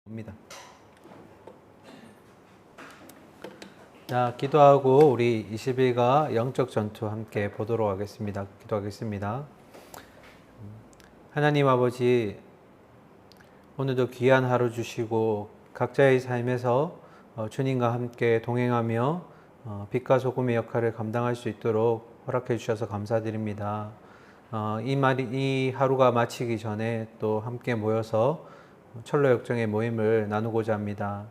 입니다. 자, 기도하고 우리 20일가 영적 전투 함께 보도록 하겠습니다. 기도하겠습니다. 하나님 아버지, 오늘도 귀한 하루 주시고 각자의 삶에서 주님과 함께 동행하며 빛과 소금의 역할을 감당할 수 있도록 허락해 주셔서 감사드립니다. 이 하루가 마치기 전에 또 함께 모여서 철로 역정의 모임을 나누고자 합니다.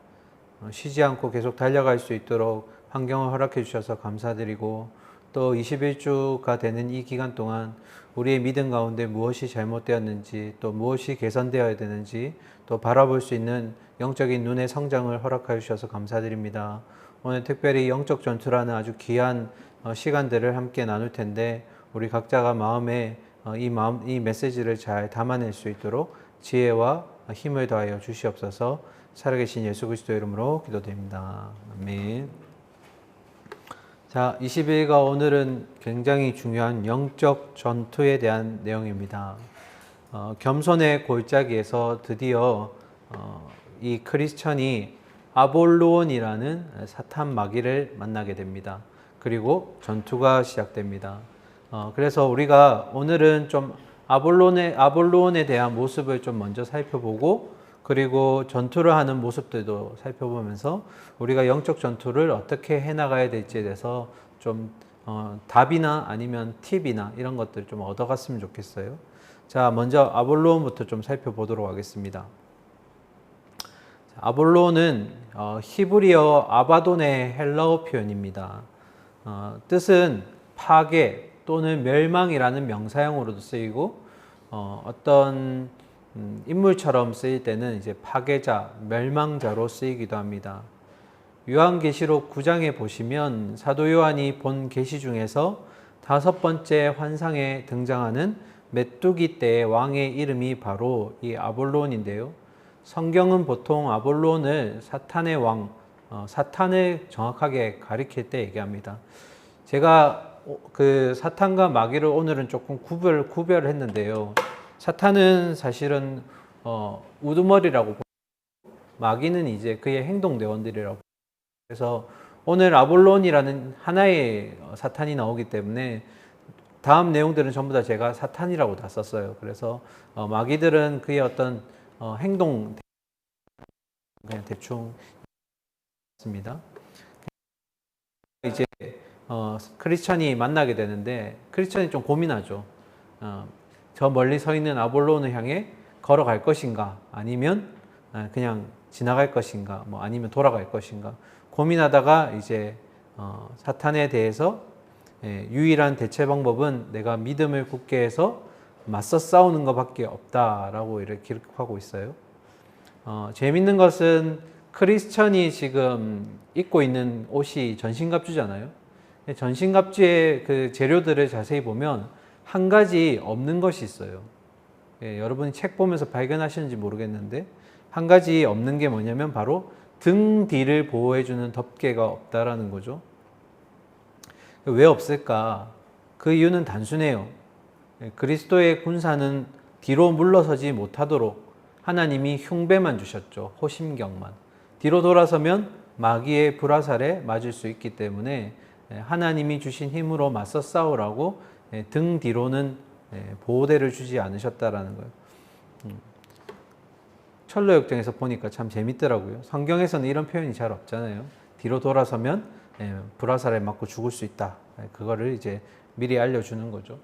쉬지 않고 계속 달려갈 수 있도록 환경을 허락해 주셔서 감사드리고, 또 21주가 되는 이 기간 동안 우리의 믿음 가운데 무엇이 잘못되었는지, 또 무엇이 개선되어야 되는지 또 바라볼 수 있는 영적인 눈의 성장을 허락하여 주셔서 감사드립니다. 오늘 특별히 영적 전투라는 아주 귀한 시간들을 함께 나눌 텐데, 우리 각자가 마음에 이 메시지를 잘 담아낼 수 있도록 지혜와 힘을 더하여 주시옵소서. 살아계신 예수 그리스도 이름으로 기도드립니다. 아멘. 자, 21가 오늘은 굉장히 중요한 영적 전투에 대한 내용입니다. 겸손의 골짜기에서 드디어 이 크리스천이 아볼로온이라는 사탄 마귀를 만나게 됩니다. 그리고 전투가 시작됩니다. 그래서 우리가 오늘은 좀 아볼로온에 대한 모습을 좀 먼저 살펴보고, 그리고 전투를 하는 모습들도 살펴보면서 우리가 영적 전투를 어떻게 해나가야 될지에 대해서 좀 답이나 아니면 팁이나 이런 것들을 좀 얻어갔으면 좋겠어요. 자, 먼저 아볼로온부터 좀 살펴보도록 하겠습니다. 아볼로온은 히브리어 아바돈의 헬라어 표현입니다. 뜻은 파괴 또는 멸망이라는 명사형으로도 쓰이고, 어떤 인물처럼 쓰일 때는 이제 파괴자, 멸망자로 쓰이기도 합니다. 요한계시록 9장에 보시면 사도 요한이 본 계시 중에서 5번째 환상에 등장하는 메뚜기 떼의 왕의 이름이 바로 이 아볼론인데요. 성경은 보통 아볼론을 사탄의 왕, 사탄을 정확하게 가리킬 때 얘기합니다. 제가 그 사탄과 마귀를 오늘은 조금 구별을 했는데요. 사탄은 사실은 우두머리라고, 마귀는 이제 그의 행동대원들이라고. 그래서 오늘 아볼론이라는 하나의 사탄이 나오기 때문에 다음 내용들은 전부 다 제가 사탄이라고 다 썼어요. 그래서 마귀들은 그의 어떤 행동, 그냥 대충 습니다. 이제 크리스천이 만나게 되는데, 크리스천이 좀 고민하죠. 저 멀리 서 있는 아볼론을 향해 걸어갈 것인가, 아니면 그냥 지나갈 것인가, 뭐 아니면 돌아갈 것인가 고민하다가 이제 사탄에 대해서 유일한 대체 방법은 내가 믿음을 굳게 해서 맞서 싸우는 것밖에 없다라고 이렇게 기록하고 있어요. 재밌는 것은 크리스천이 지금 입고 있는 옷이 전신갑주잖아요. 전신갑주의 그 재료들을 자세히 보면 한 가지 없는 것이 있어요. 여러분이 책 보면서 발견하시는지 모르겠는데, 한 가지 없는 게 뭐냐면 바로 등 뒤를 보호해주는 덮개가 없다라는 거죠. 왜 없을까? 그 이유는 단순해요. 그리스도의 군사는 뒤로 물러서지 못하도록 하나님이 흉배만 주셨죠. 호심경만. 뒤로 돌아서면 마귀의 불화살에 맞을 수 있기 때문에 하나님이 주신 힘으로 맞서 싸우라고 등 뒤로는 보호대를 주지 않으셨다라는 거예요. 철로 역정에서 보니까 참 재밌더라고요. 성경에서는 이런 표현이 잘 없잖아요. 뒤로 돌아서면 불화살에 맞고 죽을 수 있다. 그거를 이제 미리 알려주는 거죠.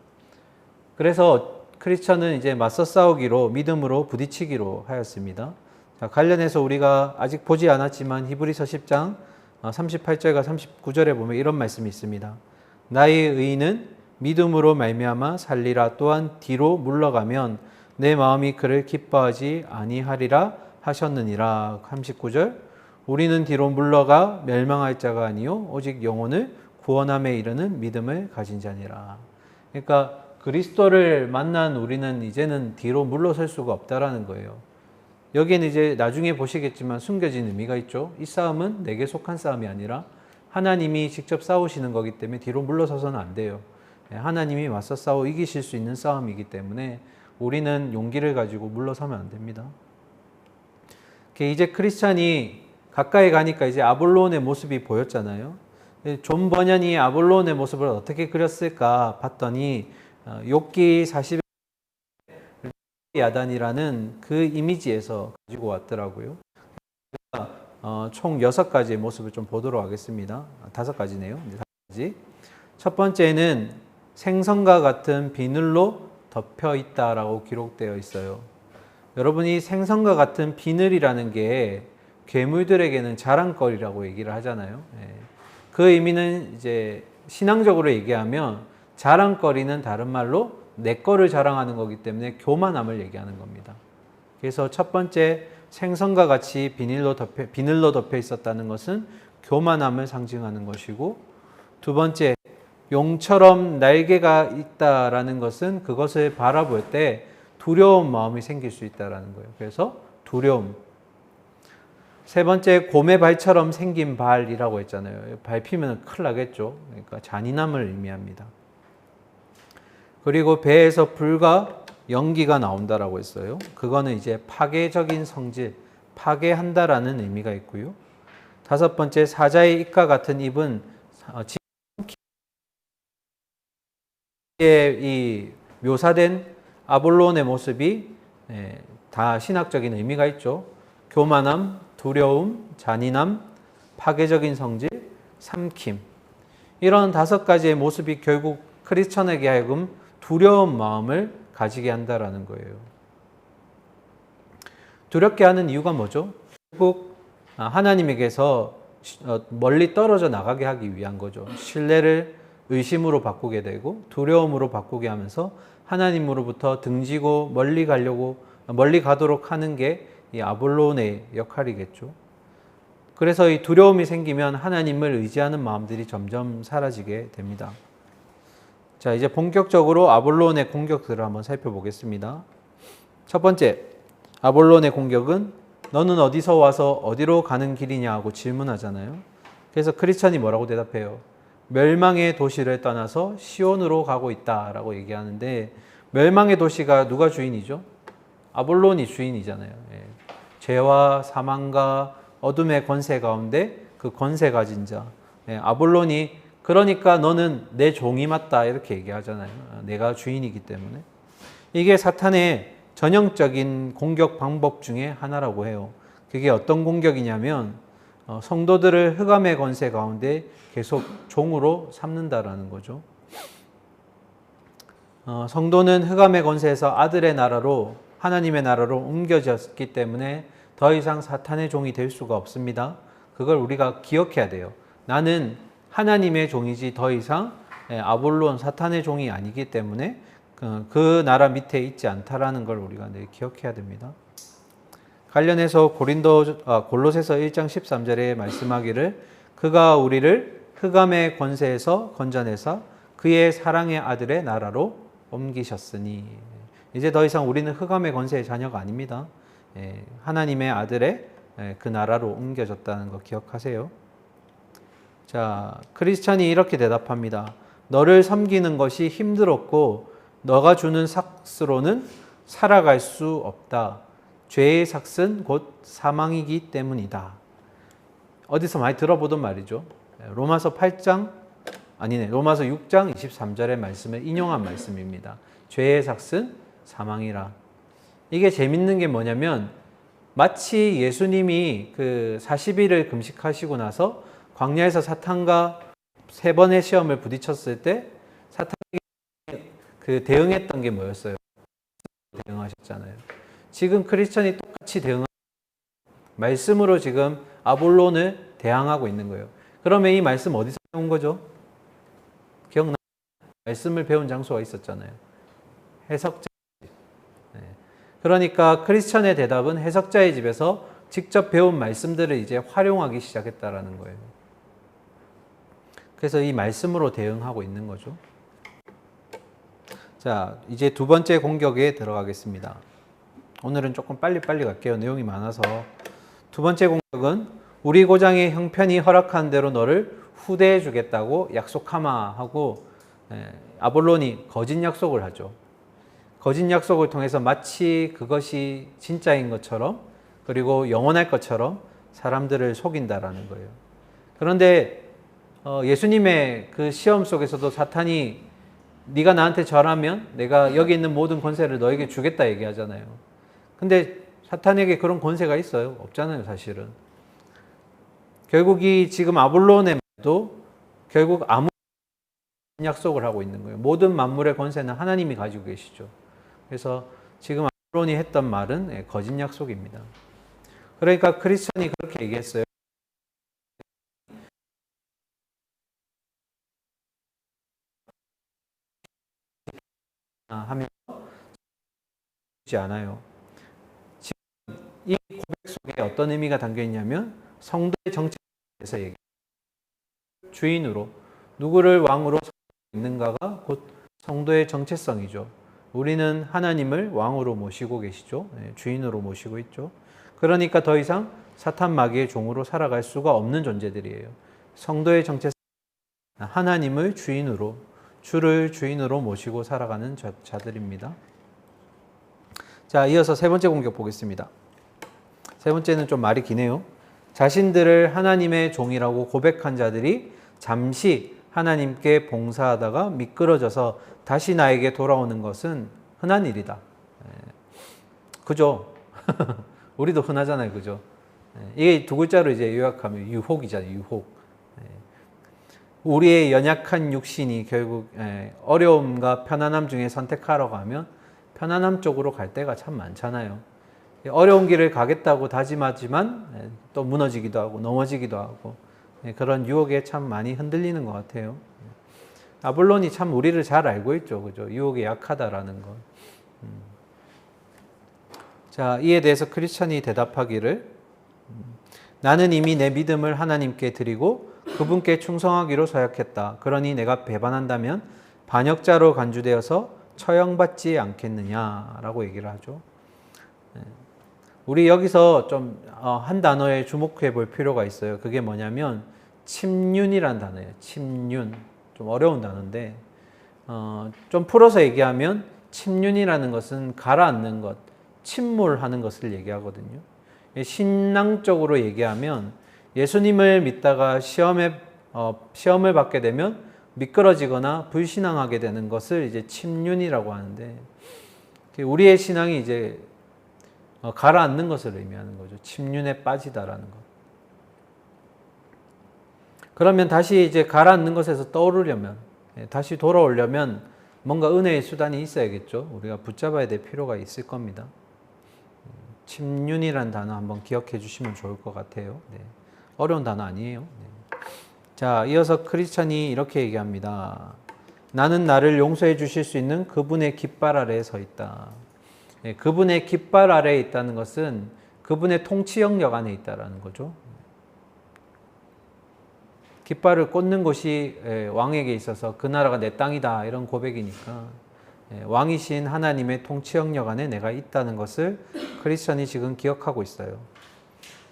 그래서 크리스천은 이제 맞서 싸우기로, 믿음으로 부딪히기로 하였습니다. 자, 관련해서 우리가 아직 보지 않았지만 히브리서 10장 38절과 39절에 보면 이런 말씀이 있습니다. 나의 의인은 믿음으로 말미암아 살리라. 또한 뒤로 물러가면 내 마음이 그를 기뻐하지 아니하리라 하셨느니라. 39절. 우리는 뒤로 물러가 멸망할 자가 아니요 오직 영혼을 구원함에 이르는 믿음을 가진 자니라. 그러니까 그리스도를 만난 우리는 이제는 뒤로 물러설 수가 없다라는 거예요. 여기는 이제 나중에 보시겠지만 숨겨진 의미가 있죠. 이 싸움은 내게 속한 싸움이 아니라 하나님이 직접 싸우시는 거기 때문에 뒤로 물러서서는 안 돼요. 하나님이 맞서 싸워 이기실 수 있는 싸움이기 때문에 우리는 용기를 가지고 물러서면 안 됩니다. 이제 크리스찬이 가까이 가니까 이제 아볼로온의 모습이 보였잖아요. 존 버년이 아볼로온의 모습을 어떻게 그렸을까 봤더니 욥기 40의 야단이라는 그 이미지에서 가지고 왔더라고요. 총 6가지의 모습을 좀 보도록 하겠습니다. 5가지네요. 5가지. 첫 번째는 생선과 같은 비늘로 덮여 있다라고 기록되어 있어요. 여러분이 생선과 같은 비늘이라는 게 괴물들에게는 자랑거리라고 얘기를 하잖아요. 그 의미는 이제 신앙적으로 얘기하면 자랑거리는 다른 말로 내 거를 자랑하는 거기 때문에 교만함을 얘기하는 겁니다. 그래서 첫 번째 생선과 같이 비늘로 덮여 있었다는 것은 교만함을 상징하는 것이고, 두 번째 용처럼 날개가 있다라는 것은 그것을 바라볼 때 두려운 마음이 생길 수 있다라는 거예요. 그래서 두려움. 세 번째 곰의 발처럼 생긴 발이라고 했잖아요. 밟히면 큰일 나겠죠. 그러니까 잔인함을 의미합니다. 그리고 배에서 불과 연기가 나온다라고 했어요. 그거는 이제 파괴적인 성질, 파괴한다라는 의미가 있고요. 다섯 번째 사자의 입과 같은 입은 이 묘사된 아볼론의 모습이 다 신학적인 의미가 있죠. 교만함, 두려움, 잔인함, 파괴적인 성질, 삼킴. 이런 5가지의 모습이 결국 크리스천에게 하여금 두려운 마음을 가지게 한다라는 거예요. 두렵게 하는 이유가 뭐죠? 결국 하나님에게서 멀리 떨어져 나가게 하기 위한 거죠. 신뢰를 의심으로 바꾸게 되고 두려움으로 바꾸게 하면서 하나님으로부터 등지고 멀리 가도록 하는 게 이 아볼론의 역할이겠죠. 그래서 이 두려움이 생기면 하나님을 의지하는 마음들이 점점 사라지게 됩니다. 자, 이제 본격적으로 아볼론의 공격들을 한번 살펴보겠습니다. 첫 번째, 아볼론의 공격은 너는 어디서 와서 어디로 가는 길이냐 하고 질문하잖아요. 그래서 크리스천이 뭐라고 대답해요? 멸망의 도시를 떠나서 시온으로 가고 있다라고 얘기하는데, 멸망의 도시가 누가 주인이죠? 아볼론이 주인이잖아요. 죄와 사망과 어둠의 권세 가운데 그 권세 가진 자, 아볼론이, 그러니까 너는 내 종이 맞다 이렇게 얘기하잖아요. 내가 주인이기 때문에. 이게 사탄의 전형적인 공격 방법 중에 하나라고 해요. 그게 어떤 공격이냐면 성도들을 흑암의 권세 가운데 계속 종으로 삼는다라는 거죠. 성도는 흑암의 권세에서 아들의 나라로, 하나님의 나라로 옮겨졌기 때문에 더 이상 사탄의 종이 될 수가 없습니다. 그걸 우리가 기억해야 돼요. 나는 하나님의 종이지 더 이상 아볼론 사탄의 종이 아니기 때문에 그 나라 밑에 있지 않다라는 걸 우리가 늘 기억해야 됩니다. 관련해서 골로새서 1장 13절에 말씀하기를 그가 우리를 흑암의 권세에서 건져내사 그의 사랑의 아들의 나라로 옮기셨으니, 이제 더 이상 우리는 흑암의 권세의 자녀가 아닙니다. 하나님의 아들의 그 나라로 옮겨졌다는 거 기억하세요. 자, 크리스찬이 이렇게 대답합니다. 너를 섬기는 것이 힘들었고 너가 주는 삭스로는 살아갈 수 없다. 죄의 삭은 곧 사망이기 때문이다. 어디서 많이 들어보던 말이죠. 로마서 6장 23절의 말씀을 인용한 말씀입니다. 죄의 삭은 사망이라. 이게 재밌는 게 뭐냐면 마치 예수님이 그 40일을 금식하시고 나서 광야에서 사탄과 3번의 시험을 부딪혔을 때 사탄에게 그 대응했던 게 뭐였어요? 대응하셨잖아요. 지금 크리스천이 똑같이 말씀으로 지금 아볼론을 대항하고 있는 거예요. 그러면 이 말씀 어디서 배운 거죠? 기억나요? 말씀을 배운 장소가 있었잖아요. 해석자. 그러니까 크리스천의 대답은 해석자의 집에서 직접 배운 말씀들을 이제 활용하기 시작했다라는 거예요. 그래서 이 말씀으로 대응하고 있는 거죠. 자, 이제 두 번째 공격에 들어가겠습니다. 오늘은 조금 빨리 갈게요. 내용이 많아서. 두 번째 공격은 우리 고장의 형편이 허락한 대로 너를 후대해 주겠다고 약속하마 하고, 아볼론이 거짓 약속을 하죠. 거짓 약속을 통해서 마치 그것이 진짜인 것처럼 그리고 영원할 것처럼 사람들을 속인다라는 거예요. 그런데 예수님의 그 시험 속에서도 사탄이 네가 나한테 절하면 내가 여기 있는 모든 권세를 너에게 주겠다 얘기하잖아요. 근데 사탄에게 그런 권세가 있어요? 없잖아요, 사실은. 결국 이 지금 아볼론의 말도 결국 아무 약속을 하고 있는 거예요. 모든 만물의 권세는 하나님이 가지고 계시죠. 그래서 지금 아볼론이 했던 말은 거짓 약속입니다. 그러니까 크리스천이 그렇게 얘기했어요. 하면 되지 않아요. 지금 이 고백 속에 어떤 의미가 담겨 있냐면 성도의 정체에서 얘기. 주인으로 누구를 왕으로 있는가가 곧 성도의 정체성이죠. 우리는 하나님을 왕으로 모시고 계시죠. 주인으로 모시고 있죠. 그러니까 더 이상 사탄 마귀의 종으로 살아갈 수가 없는 존재들이에요. 성도의 정체성, 하나님을 주인으로, 주를 주인으로 모시고 살아가는 자들입니다. 자, 이어서 세 번째 공격 보겠습니다. 세 번째는 좀 말이 기네요. 자신들을 하나님의 종이라고 고백한 자들이 잠시 하나님께 봉사하다가 미끄러져서 다시 나에게 돌아오는 것은 흔한 일이다. 그죠? 우리도 흔하잖아요. 그죠? 이게 두 글자로 이제 요약하면 유혹이잖아요. 유혹. 우리의 연약한 육신이 결국 어려움과 편안함 중에 선택하라고 하면 편안함 쪽으로 갈 때가 참 많잖아요. 어려운 길을 가겠다고 다짐하지만 또 무너지기도 하고 넘어지기도 하고 그런 유혹에 참 많이 흔들리는 것 같아요. 아볼론이 참 우리를 잘 알고 있죠. 그죠? 유혹에 약하다라는 것. 자, 이에 대해서 크리스천이 대답하기를 나는 이미 내 믿음을 하나님께 드리고 그분께 충성하기로 서약했다. 그러니 내가 배반한다면 반역자로 간주되어서 처형받지 않겠느냐라고 얘기를 하죠. 우리 여기서 좀 한 단어에 주목해 볼 필요가 있어요. 그게 뭐냐면 침륜이란 단어예요. 침륜. 좀 어려운 단어인데 좀 풀어서 얘기하면 침륜이라는 것은 가라앉는 것, 침몰하는 것을 얘기하거든요. 신앙적으로 얘기하면 예수님을 믿다가 시험을 받게 되면 미끄러지거나 불신앙하게 되는 것을 이제 침륜이라고 하는데 우리의 신앙이 이제 가라앉는 것을 의미하는 거죠. 침륜에 빠지다라는 것. 그러면 다시 이제 가라앉는 것에서 떠오르려면, 다시 돌아오려면 뭔가 은혜의 수단이 있어야겠죠. 우리가 붙잡아야 될 필요가 있을 겁니다. 침륜이라는 단어 한번 기억해 주시면 좋을 것 같아요. 네. 어려운 단어 아니에요. 네. 자, 이어서 크리스천이 이렇게 얘기합니다. 나는 나를 용서해 주실 수 있는 그분의 깃발 아래에 서 있다. 네, 그분의 깃발 아래에 있다는 것은 그분의 통치 영역 안에 있다는 거죠. 깃발을 꽂는 곳이 왕에게 있어서 그 나라가 내 땅이다 이런 고백이니까 왕이신 하나님의 통치 영역 안에 내가 있다는 것을 크리스천이 지금 기억하고 있어요.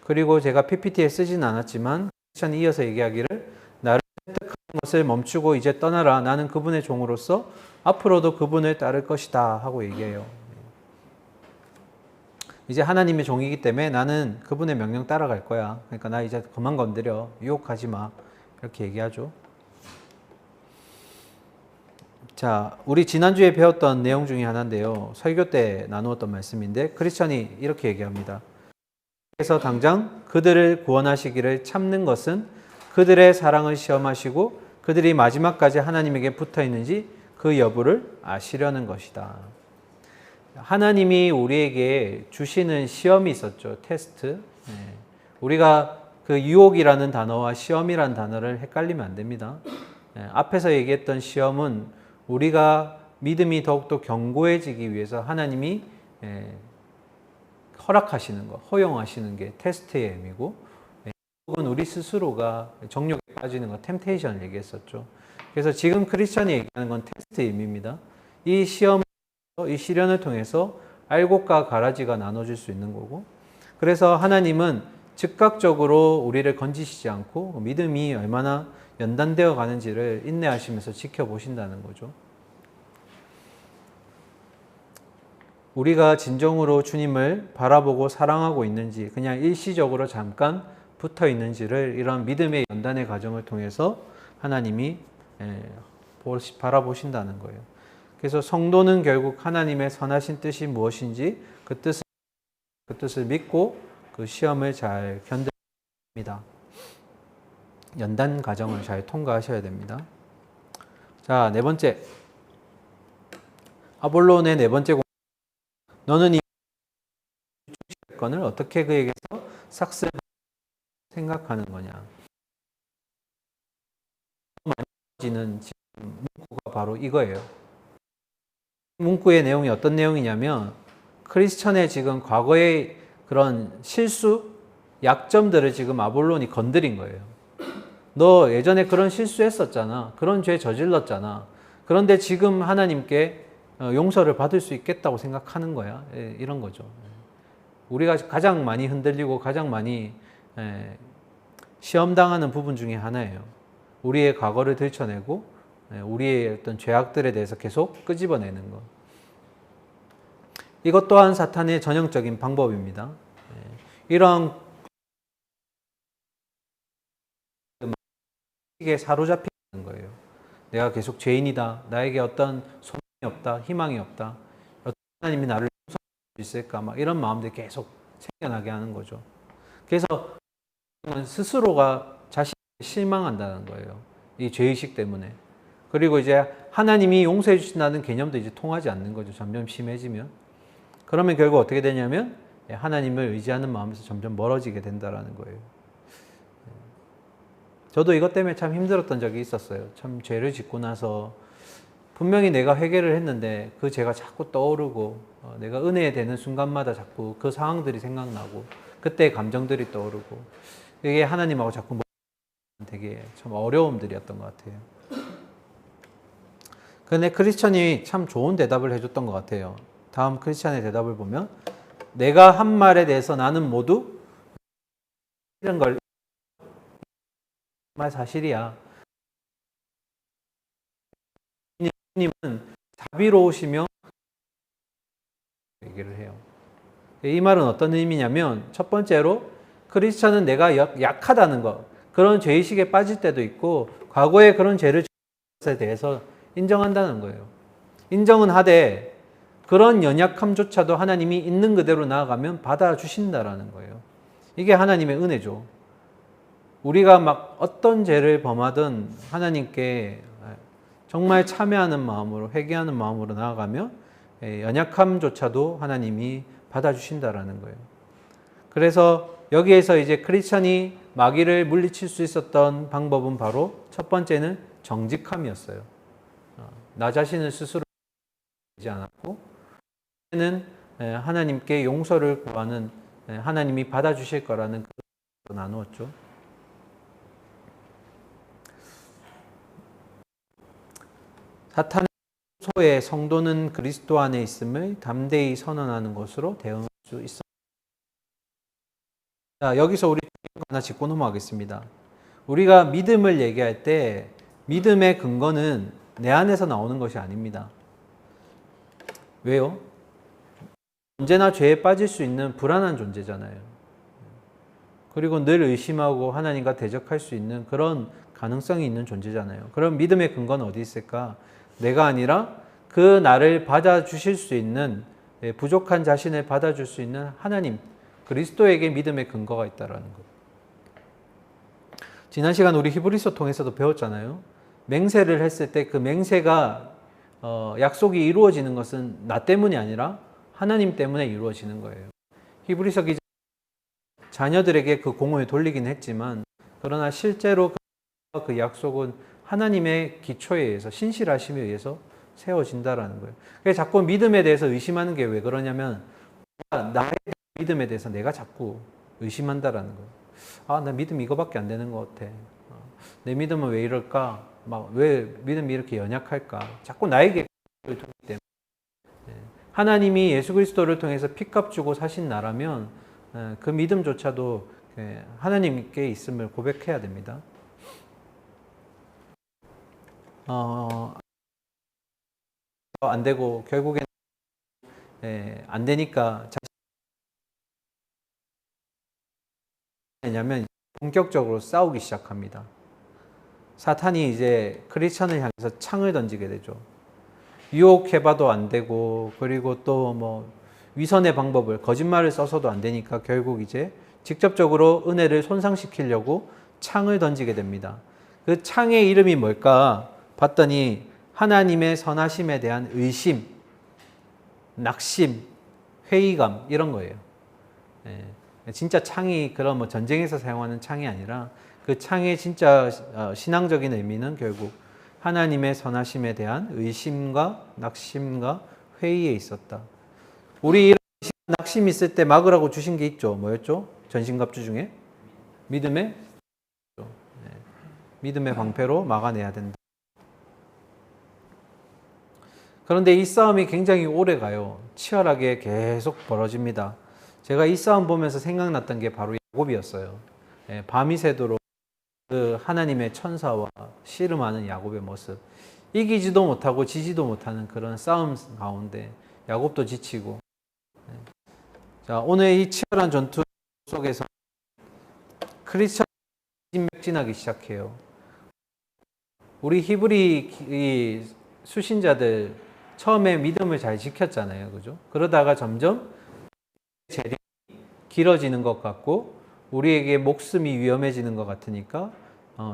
그리고 제가 PPT에 쓰진 않았지만 크리스천이 이어서 얘기하기를 나를 선택하는 것을 멈추고 이제 떠나라. 나는 그분의 종으로서 앞으로도 그분을 따를 것이다 하고 얘기해요. 이제 하나님의 종이기 때문에 나는 그분의 명령 따라갈 거야. 그러니까 나 이제 그만 건드려. 유혹하지 마. 이렇게 얘기하죠. 자, 우리 지난주에 배웠던 내용 중에 하나인데요. 설교 때 나누었던 말씀인데 크리스천이 이렇게 얘기합니다. 그래서 당장 그들을 구원하시기를 참는 것은 그들의 사랑을 시험하시고 그들이 마지막까지 하나님에게 붙어 있는지 그 여부를 아시려는 것이다. 하나님이 우리에게 주시는 시험이 있었죠. 테스트. 우리가 그 유혹이라는 단어와 시험이라는 단어를 헷갈리면 안 됩니다. 앞에서 얘기했던 시험은 우리가 믿음이 더욱더 견고해지기 위해서 하나님이 허락하시는 것, 허용하시는 게 테스트의 의미고, 혹은 우리 스스로가 정욕에 빠지는 것, 템테이션을 얘기했었죠. 그래서 지금 크리스천이 얘기하는 건 테스트의 의미입니다. 이 시험, 이 시련을 통해서 알곡과 가라지가 나눠질 수 있는 거고, 그래서 하나님은 즉각적으로 우리를 건지시지 않고 믿음이 얼마나 연단되어 가는지를 인내하시면서 지켜보신다는 거죠. 우리가 진정으로 주님을 바라보고 사랑하고 있는지, 그냥 일시적으로 잠깐 붙어 있는지를 이런 믿음의 연단의 과정을 통해서 하나님이 바라보신다는 거예요. 그래서 성도는 결국 하나님의 선하신 뜻이 무엇인지 그 뜻을 믿고 그 시험을 잘 견뎌야 됩니다. 연단 과정을 잘 통과하셔야 됩니다. 자, 네 번째. 아볼로의 네 번째 공부. 너는 이 건을 어떻게 그에게서 삭스를 생각하는 거냐. 많이지는 지금 문구가 바로 이거예요. 문구의 내용이 어떤 내용이냐면 크리스천의 지금 과거의 그런 실수, 약점들을 지금 아볼론이 건드린 거예요. 너 예전에 그런 실수했었잖아. 그런 죄 저질렀잖아. 그런데 지금 하나님께 용서를 받을 수 있겠다고 생각하는 거야. 이런 거죠. 우리가 가장 많이 흔들리고 가장 많이 시험당하는 부분 중에 하나예요. 우리의 과거를 들춰내고 우리의 어떤 죄악들에 대해서 계속 끄집어내는 것. 이것 또한 사탄의 전형적인 방법입니다. 이런 에 사로잡히는 거예요. 내가 계속 죄인이다. 나에게 어떤 소망이 없다. 희망이 없다. 어떤 하나님이 나를 용서할 수 있을까? 막 이런 마음들이 계속 생겨나게 하는 거죠. 그래서 스스로가 자신을 실망한다는 거예요. 이 죄의식 때문에. 그리고 이제 하나님이 용서해 주신다는 개념도 이제 통하지 않는 거죠. 점점 심해지면. 그러면 결국 어떻게 되냐면 하나님을 의지하는 마음에서 점점 멀어지게 된다는 거예요. 저도 이것 때문에 참 힘들었던 적이 있었어요. 참 죄를 짓고 나서 분명히 내가 회개를 했는데 그 죄가 자꾸 떠오르고 내가 은혜에 되는 순간마다 자꾸 그 상황들이 생각나고 그때의 감정들이 떠오르고 이게 하나님하고 자꾸 되게 참 어려움들이었던 것 같아요. 근데 크리스천이 참 좋은 대답을 해줬던 것 같아요. 다음 크리스천의 대답을 보면 내가 한 말에 대해서 나는 모두 이런 걸 정말 사실이야. 주님은 자비로우시며 얘기를 해요. 이 말은 어떤 의미냐면 첫 번째로 크리스천은 내가 약하다는 것, 그런 죄의식에 빠질 때도 있고 과거에 그런 죄를 것에 대해서 인정한다는 거예요. 인정은 하되 그런 연약함조차도 하나님이 있는 그대로 나아가면 받아주신다라는 거예요. 이게 하나님의 은혜죠. 우리가 막 어떤 죄를 범하든 하나님께 정말 참여하는 마음으로 회개하는 마음으로 나아가면 연약함조차도 하나님이 받아주신다라는 거예요. 그래서 여기에서 이제 크리스천이 마귀를 물리칠 수 있었던 방법은 바로 첫 번째는 정직함이었어요. 나 자신을 스스로 하지 않았고, 는 하나님께 용서를 구하는 하나님이 받아주실 거라는 그걸 나누었죠. 사탄의 소의 성도는 그리스도 안에 있음을 담대히 선언하는 것으로 대응할 수 있습니다. 자, 여기서 우리 하나 짚고 넘어가겠습니다. 우리가 믿음을 얘기할 때 믿음의 근거는 내 안에서 나오는 것이 아닙니다. 왜요? 언제나 죄에 빠질 수 있는 불안한 존재잖아요. 그리고 늘 의심하고 하나님과 대적할 수 있는 그런 가능성이 있는 존재잖아요. 그럼 믿음의 근거는 어디 있을까? 내가 아니라 그 나를 받아주실 수 있는, 부족한 자신을 받아줄 수 있는 하나님, 그리스도에게 믿음의 근거가 있다는 것. 지난 시간 우리 히브리서 통해서도 배웠잖아요. 맹세를 했을 때 그 맹세가 약속이 이루어지는 것은 나 때문이 아니라 하나님 때문에 이루어지는 거예요. 히브리서 기자 자녀들에게 그 공을 돌리긴 했지만 그러나 실제로 그 약속은 하나님의 기초에 의해서 신실하심에 의해서 세워진다라는 거예요. 그래서 자꾸 믿음에 대해서 의심하는 게 왜 그러냐면 나의 믿음에 대해서 내가 자꾸 의심한다라는 거예요. 아, 나 믿음 이거밖에 안 되는 것 같아. 내 믿음은 왜 이럴까? 막 왜 믿음이 이렇게 연약할까? 자꾸 나에게 두기 때문에 하나님이 예수 그리스도를 통해서 피값 주고 사신 나라면 그 믿음조차도 하나님께 있음을 고백해야 됩니다. 안 되고 결국엔 안 되니까 왜냐면 본격적으로 싸우기 시작합니다. 사탄이 이제 크리스천을 향해서 창을 던지게 되죠. 유혹해봐도 안 되고, 그리고 또 뭐 위선의 방법을, 거짓말을 써서도 안 되니까 결국 이제 직접적으로 은혜를 손상시키려고 창을 던지게 됩니다. 그 창의 이름이 뭘까 봤더니 하나님의 선하심에 대한 의심, 낙심, 회의감 이런 거예요. 진짜 창이 그런 뭐 전쟁에서 사용하는 창이 아니라 그 창의 진짜 신앙적인 의미는 결국 하나님의 선하심에 대한 의심과 낙심과 회의에 있었다. 우리 이런 낙심이 있을 때 막으라고 주신 게 있죠. 뭐였죠? 전신갑주 중에 믿음의 방패로 막아내야 된다. 그런데 이 싸움이 굉장히 오래 가요. 치열하게 계속 벌어집니다. 제가 이 싸움 보면서 생각났던 게 바로 야곱이었어요. 밤이 새도록 그 하나님의 천사와 씨름하는 야곱의 모습. 이기지도 못하고 지지도 못하는 그런 싸움 가운데 야곱도 지치고. 자, 오늘 이 치열한 전투 속에서 크리스천이 진맥진하기 시작해요. 우리 히브리 수신자들 처음에 믿음을 잘 지켰잖아요. 그죠? 그러다가 점점 재림이 길어지는 것 같고 우리에게 목숨이 위험해지는 것 같으니까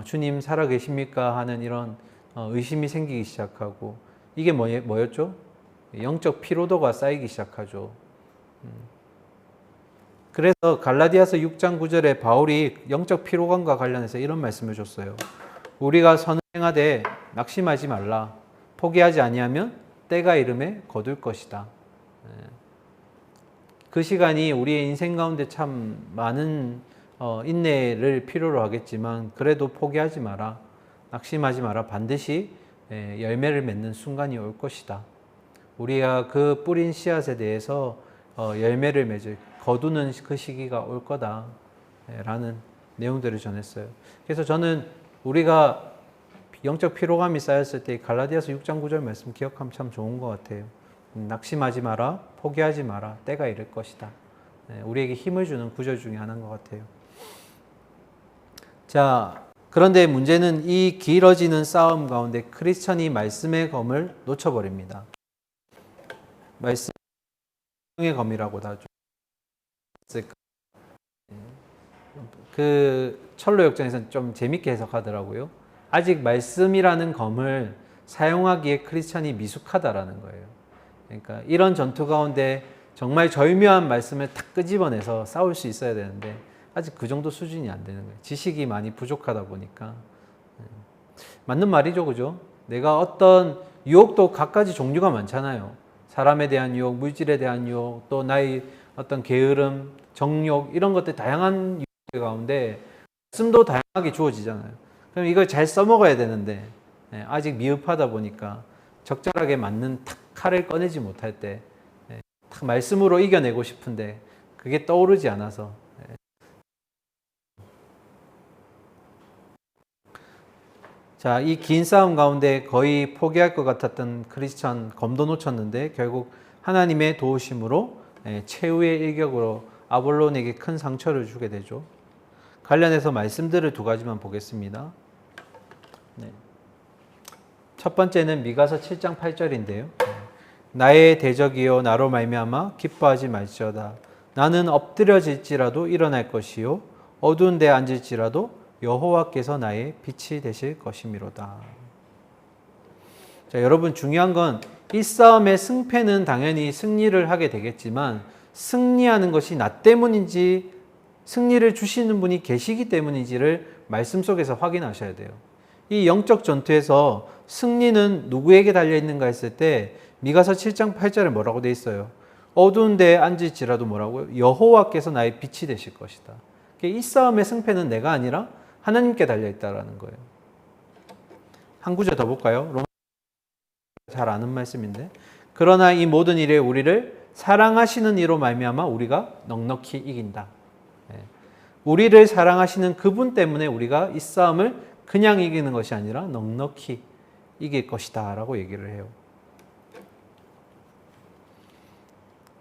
주님 살아계십니까? 하는 이런 의심이 생기기 시작하고 이게 뭐였죠? 영적 피로도가 쌓이기 시작하죠. 그래서 갈라디아서 6장 9절에 바울이 영적 피로감과 관련해서 이런 말씀을 줬어요. 우리가 선을 행하되 낙심하지 말라. 포기하지 아니하면 때가 이름에 거둘 것이다. 그 시간이 우리의 인생 가운데 참 많은 인내를 필요로 하겠지만 그래도 포기하지 마라. 낙심하지 마라. 반드시 열매를 맺는 순간이 올 것이다. 우리가 그 뿌린 씨앗에 대해서 열매를 맺을 거두는 그 시기가 올 거다 라는 내용들을 전했어요. 그래서 저는 우리가 영적 피로감이 쌓였을 때 갈라디아서 6장 9절 말씀 기억하면 참 좋은 것 같아요. 낙심하지 마라, 포기하지 마라, 때가 이를 것이다. 우리에게 힘을 주는 구절 중에 하나인 것 같아요. 자, 그런데 문제는 이 길어지는 싸움 가운데 크리스천이 말씀의 검을 놓쳐버립니다. 말씀의 검이라고도 하죠. 그 철로 역정에서는 좀 재밌게 해석하더라고요. 아직 말씀이라는 검을 사용하기에 크리스천이 미숙하다라는 거예요. 그러니까 이런 전투 가운데 정말 절묘한 말씀을 탁 끄집어내서 싸울 수 있어야 되는데 아직 그 정도 수준이 안 되는 거예요. 지식이 많이 부족하다 보니까. 맞는 말이죠, 그죠? 내가 어떤 유혹도 각가지 종류가 많잖아요. 사람에 대한 유혹, 물질에 대한 유혹, 또 나의 어떤 게으름, 정욕 이런 것들 다양한 유혹 가운데 말씀도 다양하게 주어지잖아요. 그럼 이걸 잘 써먹어야 되는데 아직 미흡하다 보니까 적절하게 맞는 탁 칼을 꺼내지 못할 때 탁 말씀으로 이겨내고 싶은데 그게 떠오르지 않아서 자, 이 긴 싸움 가운데 거의 포기할 것 같았던 크리스천 검도 놓쳤는데 결국 하나님의 도우심으로 최후의 일격으로 아볼론에게 큰 상처를 주게 되죠. 관련해서 말씀들을 두 가지만 보겠습니다. 첫 번째는 미가서 7장 8절인데요. 나의 대적이여 나로 말미암아 기뻐하지 말지어다. 나는 엎드려질지라도 일어날 것이요 어두운 데 앉을지라도 여호와께서 나의 빛이 되실 것이미로다. 자, 여러분 중요한 건 이 싸움의 승패는 당연히 승리를 하게 되겠지만 승리하는 것이 나 때문인지 승리를 주시는 분이 계시기 때문인지를 말씀 속에서 확인하셔야 돼요. 이 영적 전투에서 승리는 누구에게 달려있는가 했을 때 미가서 7장 8절에 뭐라고 돼 있어요? 어두운 데에 앉을지라도 뭐라고요? 여호와께서 나의 빛이 되실 것이다. 이 싸움의 승패는 내가 아니라 하나님께 달려있다라는 거예요. 한 구절 더 볼까요? 로마 잘 아는 말씀인데 그러나 이 모든 일에 우리를 사랑하시는 이로 말미암아 우리가 넉넉히 이긴다. 우리를 사랑하시는 그분 때문에 우리가 이 싸움을 그냥 이기는 것이 아니라 넉넉히 이길 것이다 라고 얘기를 해요.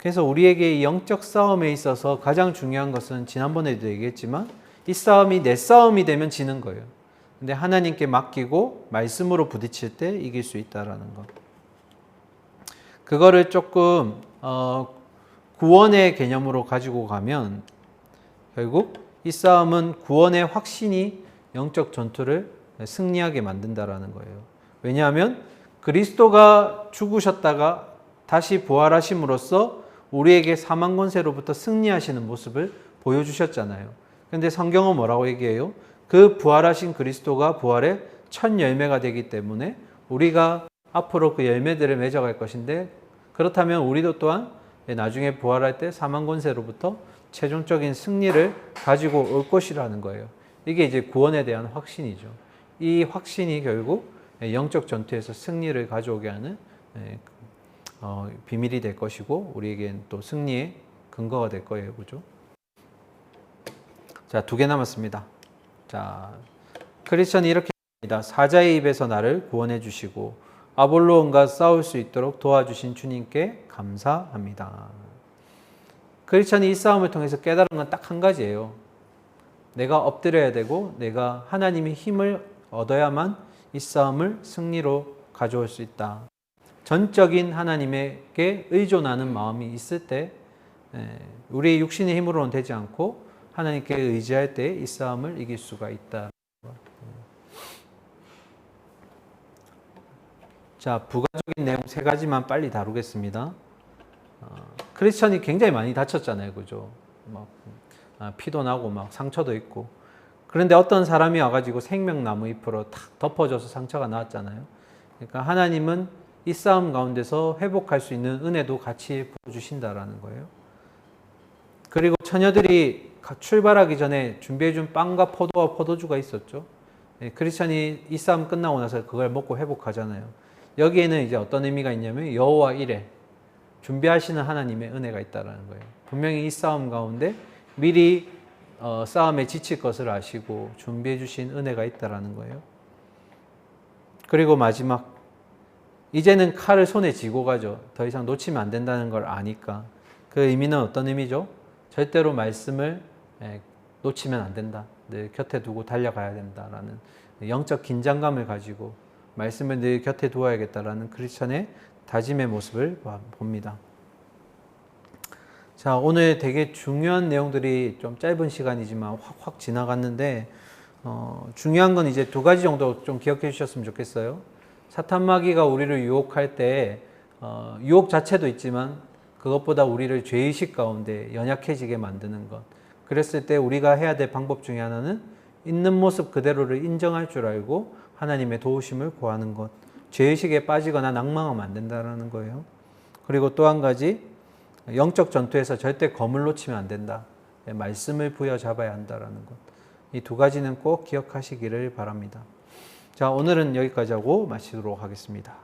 그래서 우리에게 이 영적 싸움에 있어서 가장 중요한 것은 지난번에도 얘기했지만 이 싸움이 내 싸움이 되면 지는 거예요. 근데 하나님께 맡기고 말씀으로 부딪힐 때 이길 수 있다라는 것. 그거를 조금 구원의 개념으로 가지고 가면 결국 이 싸움은 구원의 확신이 영적 전투를 승리하게 만든다라는 거예요. 왜냐하면 그리스도가 죽으셨다가 다시 부활하심으로써 우리에게 사망 권세로부터 승리하시는 모습을 보여주셨잖아요. 그런데 성경은 뭐라고 얘기해요? 그 부활하신 그리스도가 부활의 첫 열매가 되기 때문에 우리가 앞으로 그 열매들을 맺어갈 것인데, 그렇다면 우리도 또한 나중에 부활할 때 사망 권세로부터 최종적인 승리를 가지고 올 것이라는 거예요. 이게 이제 구원에 대한 확신이죠. 이 확신이 결국 영적 전투에서 승리를 가져오게 하는 비밀이 될 것이고, 우리에겐 또 승리의 근거가 될 거예요. 그죠? 자, 2개 남았습니다. 자, 크리스천이 이렇게 합니다. 사자의 입에서 나를 구원해 주시고 아볼로온과 싸울 수 있도록 도와주신 주님께 감사합니다. 크리스천이 이 싸움을 통해서 깨달은 건 딱 한 가지예요. 내가 엎드려야 되고 내가 하나님의 힘을 얻어야만 이 싸움을 승리로 가져올 수 있다. 전적인 하나님에게 의존하는 마음이 있을 때 우리의 육신의 힘으로는 되지 않고 하나님께 의지할 때 이 싸움을 이길 수가 있다. 자, 부가적인 내용 3가지만 빨리 다루겠습니다. 크리스천이 굉장히 많이 다쳤잖아요. 그죠? 막 피도 나고 막 상처도 있고. 그런데 어떤 사람이 와가지고 생명나무 잎으로 탁 덮어져서 상처가 나왔잖아요. 그러니까 하나님은 이 싸움 가운데서 회복할 수 있는 은혜도 같이 부어주신다라는 거예요. 그리고 처녀들이 출발하기 전에 준비해준 빵과 포도와 포도주가 있었죠. 크리스천이 이 싸움 끝나고 나서 그걸 먹고 회복하잖아요. 여기에는 이제 어떤 의미가 있냐면 여호와 이레, 준비하시는 하나님의 은혜가 있다는 거예요. 분명히 이 싸움 가운데 미리 싸움에 지칠 것을 아시고 준비해 주신 은혜가 있다는 거예요. 그리고 마지막, 이제는 칼을 손에 쥐고 가죠. 더 이상 놓치면 안 된다는 걸 아니까. 그 의미는 어떤 의미죠? 절대로 말씀을 놓치면 안 된다. 늘 곁에 두고 달려가야 된다라는 영적 긴장감을 가지고 말씀을 늘 곁에 두어야겠다라는 크리스천의 다짐의 모습을 봅니다. 자, 오늘 되게 중요한 내용들이 좀 짧은 시간이지만 확 지나갔는데 중요한 건 이제 2가지 정도 좀 기억해 주셨으면 좋겠어요. 사탄 마귀가 우리를 유혹할 때 유혹 자체도 있지만 그것보다 우리를 죄의식 가운데 연약해지게 만드는 것. 그랬을 때 우리가 해야 될 방법 중에 하나는 있는 모습 그대로를 인정할 줄 알고 하나님의 도우심을 구하는 것. 죄의식에 빠지거나 낭망하면 안 된다는 거예요. 그리고 또 한 가지, 영적 전투에서 절대 검을 놓치면 안 된다. 말씀을 부여잡아야 한다는 것. 이 2가지는 꼭 기억하시기를 바랍니다. 자, 오늘은 여기까지 하고 마치도록 하겠습니다.